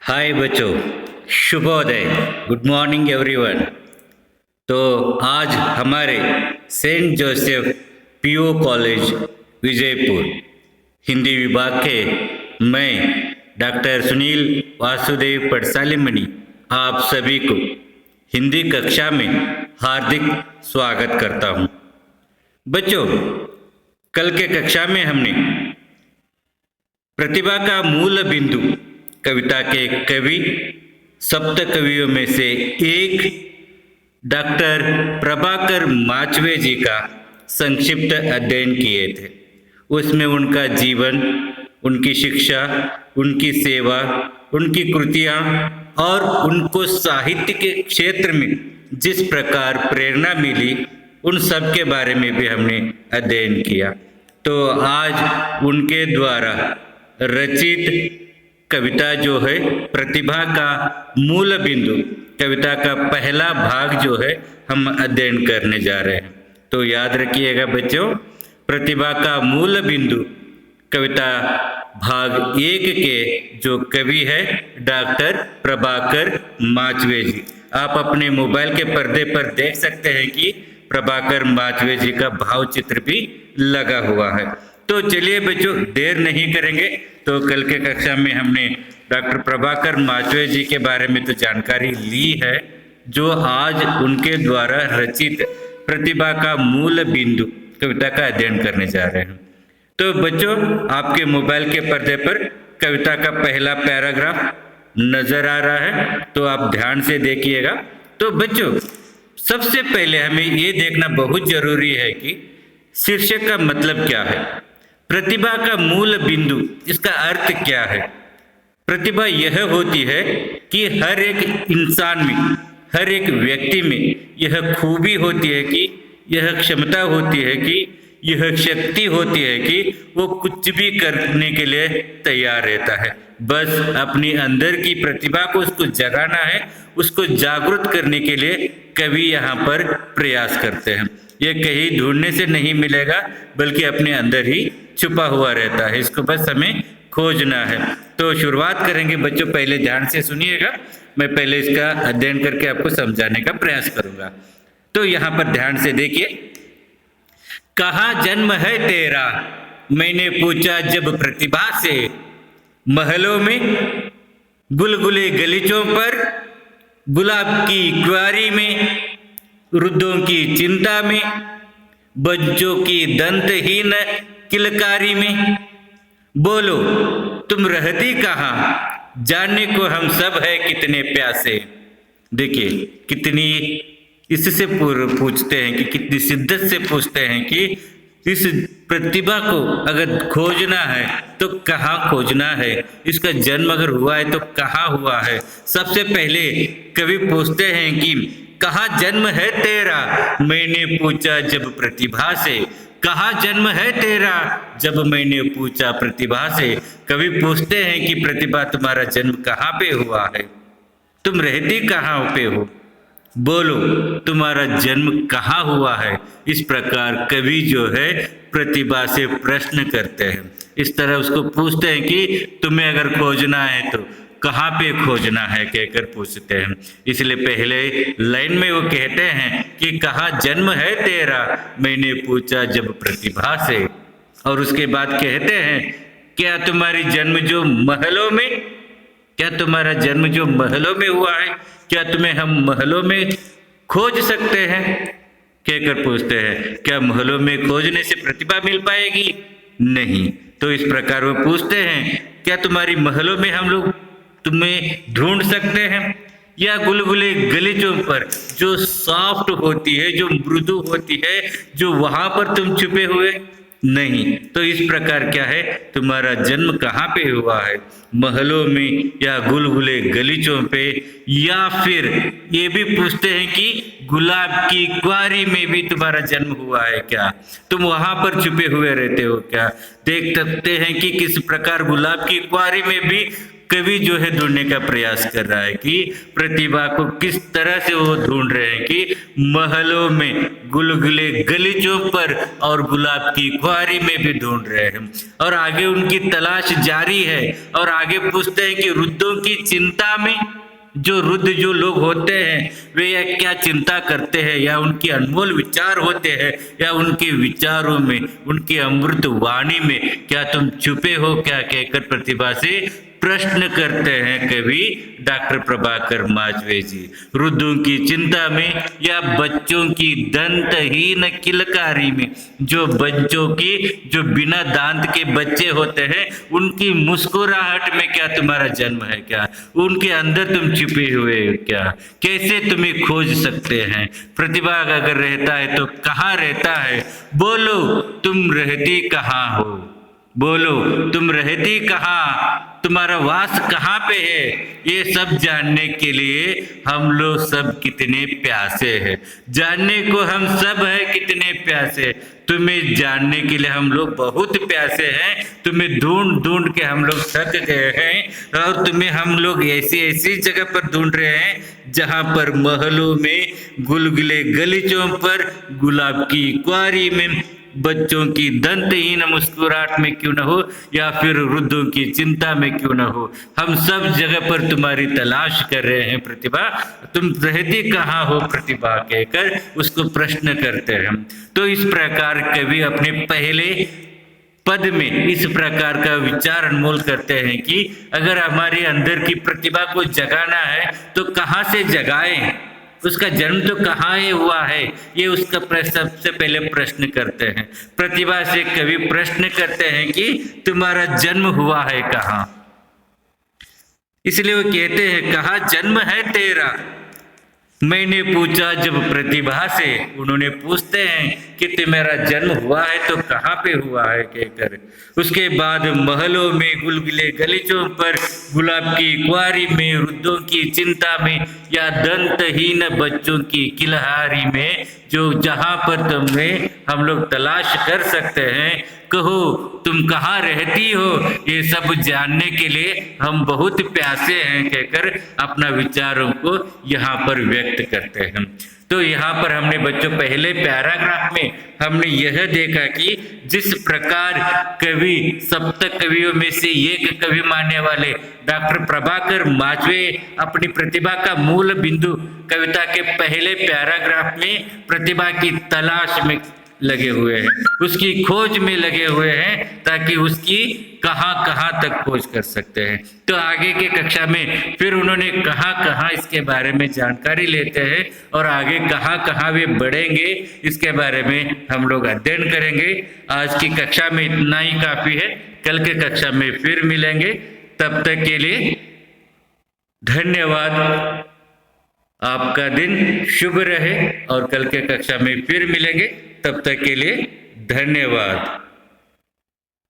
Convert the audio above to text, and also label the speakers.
Speaker 1: हाय बच्चों, शुभोदय। Good morning everyone. तो आज हमारे Saint Joseph PO College Vijayapur Hindi विभाग के मैं डॉक्टर सुनील वासुदेव पटसालिमणि आप सभी को हिंदी कक्षा में हार्दिक स्वागत करता हूँ। बच्चों, कल के कक्षा में हमने प्रतिभा का मूल बिंदु कविता के कवि सप्त कवियों में से एक डॉक्टर प्रभाकर माचवे जी का संक्षिप्त अध्ययन किए थे। उसमें उनका जीवन, उनकी शिक्षा, उनकी सेवा, उनकी कृतियां और उनको साहित्य के क्षेत्र में जिस प्रकार प्रेरणा मिली, उन सब के बारे में भी हमने अध्ययन किया। तो आज उनके द्वारा रचित कविता जो है प्रतिभा का मूल बिंदु, कविता का पहला भाग जो है हम अध्ययन करने जा रहे हैं। तो याद रखिएगा बच्चों, प्रतिभा का मूल बिंदु कविता भाग 1 के जो कवि है डॉक्टर प्रभाकर माचवे जी। आप अपने मोबाइल के पर्दे पर देख सकते हैं कि प्रभाकर माचवे जी का भाव चित्र भी लगा हुआ है। तो चलिए बच्चों, देर नहीं करेंगे। तो कल के कक्षा में हमने डॉक्टर प्रभाकर माचवे जी के बारे में तो जानकारी ली है, जो आज उनके द्वारा रचित प्रतिभा का मूल बिंदु कविता का अध्ययन करने जा रहे हैं। तो बच्चों, आपके मोबाइल के पर्दे पर कविता का पहला पैराग्राफ नजर आ रहा है, तो आप ध्यान से देखिएगा। तो बच्चों, सबसे पहले हमें ये देखना बहुत जरूरी है कि शीर्षक का मतलब क्या है। प्रतिभा का मूल बिंदु, इसका अर्थ क्या है। प्रतिभा यह होती है कि हर एक इंसान में, हर एक व्यक्ति में यह खूबी होती है कि यह क्षमता होती है कि यह शक्ति होती है कि वो कुछ भी करने के लिए तैयार रहता है। बस अपनी अंदर की प्रतिभा को उसको जगाना है, उसको जागृत करने के लिए कवि यहाँ पर प्रयास करते हैं। ये कहीं ढूंढने से नहीं मिलेगा, बल्कि अपने अंदर ही छुपा हुआ रहता है। इसको बस हमें खोजना है। तो शुरुआत करेंगे बच्चों, पहले ध्यान से सुनिएगा। मैं पहले इसका अध्ययन करके आपको समझाने का प्रयास करूंगा। तो यहाँ पर ध्यान से देखिए। कहाँ जन्म है तेरा, मैंने पूछा जब प्रतिभा से, महलों में, गुलगुले गलीचों पर, गुलाब की क्यारी में, वृद्धों की चिंता में, बच्चों की दंतहीन किलकारी में। बोलो तुम रहती कहाँ, जानने को हम सब है कितने प्यासे। देखिए कितनी इससे पूछते हैं कि कितनी शिद्दत से पूछते हैं कि इस प्रतिभा को अगर खोजना है तो कहाँ खोजना है, इसका जन्म अगर हुआ है तो कहाँ हुआ है। सबसे पहले कवि पूछते हैं कि कहाँ जन्म है तेरा, मैंने पूछा जब प्रतिभा से। कहाँ जन्म है तेरा, जब मैंने पूछा प्रतिभा से। कवि पूछते हैं कि प्रतिभा तुम्हारा जन्म कहाँ पे हुआ है, तुम रहती कहाँ पे हो, बोलो तुम्हारा जन्म कहाँ हुआ है। इस प्रकार कवि जो है प्रतिभा से प्रश्न करते हैं। इस तरह उसको पूछते हैं कि तुम्हें अगर खोजना है तो कहाँ पे खोजना है, कहकर पूछते हैं। इसलिए पहले लाइन में वो कहते हैं कि कहाँ जन्म है तेरा, मैंने पूछा जब प्रतिभा से। और उसके बाद कहते हैं क्या तुम्हारी जन्म जो महलों में, क्या तुम्हारा जन्म जो महलों में हुआ है, क्या तुम्हें हम महलों में खोज सकते हैं, कहकर पूछते हैं। क्या महलों में खोजने से प्रतिभा मिल पाएगी? नहीं। तो इस प्रकार वो पूछते हैं क्या तुम्हारी महलों में हम लोग तुम्हें ढूंढ सकते हैं, या गुलगुले गलीचों पर जो सॉफ्ट होती है, जो मृदु होती है, जो वहां पर तुम छुपे हुए? नहीं। तो इस प्रकार क्या है, तुम्हारा जन्म कहाँ पे हुआ है, महलों में या गुलगुले गलीचों पे, या फिर ये भी पूछते हैं कि गुलाब की क्यारी में भी तुम्हारा जन्म हुआ है क्या, तुम वहां पर छुपे हुए रहते हो क्या। देख सकते हैं कि किस प्रकार गुलाब की क्यारी में भी कवि जो है ढूंढने का प्रयास कर रहा है कि प्रतिभा को किस तरह से वो ढूंढ रहे हैं कि महलों में, गुलगुले गलीचों पर और गुलाब की क्वारी में भी ढूंढ रहे हैं। और आगे उनकी तलाश जारी है और आगे पूछते हैं कि रुद्धों की चिंता में, जो रुद्ध जो लोग होते हैं वे या क्या चिंता करते हैं, या उनके अनमोल विचार होते हैं, या उनके विचारों में, उनकी अमृत वाणी में क्या तुम छुपे हो क्या, कहकर प्रतिभा से प्रश्न करते हैं कवि डॉक्टर प्रभाकर माचवे जी। रुद्धों की चिंता में या बच्चों की दंतहीन किलकारी में, जो बच्चों की, जो बिना दांत के बच्चे होते हैं, उनकी मुस्कुराहट में क्या तुम्हारा जन्म है क्या, उनके अंदर तुम छिपे हुए हो क्या, कैसे तुम्हें खोज सकते हैं। प्रतिभा अगर रहता है तो कहाँ रहता है, बोलो तुम रहती कहाँ हो, बोलो तुम रहती कहाँ, तुम्हारा वास कहाँ पे है। ये सब जानने के लिए हम लोग सब कितने प्यासे हैं, जानने को हम सब है कितने प्यासे। तुम्हें जानने के लिए हम लोग बहुत प्यासे हैं, तुम्हें ढूंढ ढूंढ के हम लोग थक गए हैं, और तुम्हें हम लोग ऐसी ऐसी जगह पर ढूंढ रहे हैं जहां पर महलों में, गुलगुले गलीचों पर, गुलाब की क्वारी में, बच्चों की दंतहीन मुस्कुराहट में क्यों न हो, या फिर वृद्धों की चिंता में क्यों न हो, हम सब जगह पर तुम्हारी तलाश कर रहे हैं प्रतिभा, तुम रहती कहाँ हो प्रतिभा, कहकर उसको प्रश्न करते हैं। तो इस प्रकार कवि अपने पहले पद में इस प्रकार का विचार अनमोल करते हैं कि अगर हमारे अंदर की प्रतिभा को जगाना है तो कहाँ से जगाएं, उसका जन्म तो कहाँ हुआ है, ये उसका सबसे पहले प्रश्न करते हैं। प्रतिभा से कवि प्रश्न करते हैं कि तुम्हारा जन्म हुआ है कहाँ। इसलिए वो कहते हैं कहाँ जन्म है तेरा। मैंने पूछा जब प्रतिभा से, उन्होंने पूछते हैं कि तुम्हारा जन्म हुआ है तो कहाँ पे हुआ है कहकर। उसके बाद महलों में, गुलगुले गलीचों पर, गुलाब की क्वारी में, रुद्धों की चिंता में, या दंतहीन बच्चों की किलहारी में, जो जहां पर तुम्हें हम लोग तलाश कर सकते हैं, कहो तुम कहाँ रहती हो, ये सब जानने के लिए हम बहुत प्यासे हैं, कहकर अपना विचारों को यहाँ पर व्यक्त करते हैं। तो यहाँ पर हमने बच्चों पहले पैराग्राफ में हमने यह देखा कि जिस प्रकार कवि, सप्त कवियों में से एक कवि मानने वाले डॉक्टर प्रभाकर माचवे अपनी प्रतिभा का मूल बिंदु कविता के पहले पैराग्राफ में प्रतिभा की तलाश में लगे हुए हैं, उसकी खोज में लगे हुए हैं, ताकि उसकी कहां कहां तक खोज कर सकते हैं। तो आगे के कक्षा में फिर उन्होंने कहां कहां इसके बारे में जानकारी लेते हैं और आगे कहां कहां वे बढ़ेंगे, इसके बारे में हम लोग अध्ययन करेंगे। आज की कक्षा में इतना ही काफी है, कल के कक्षा में फिर मिलेंगे। तब तक के लिए धन्यवाद। आपका दिन शुभ रहे और कल के कक्षा में फिर मिलेंगे। तब तक के लिए धन्यवाद।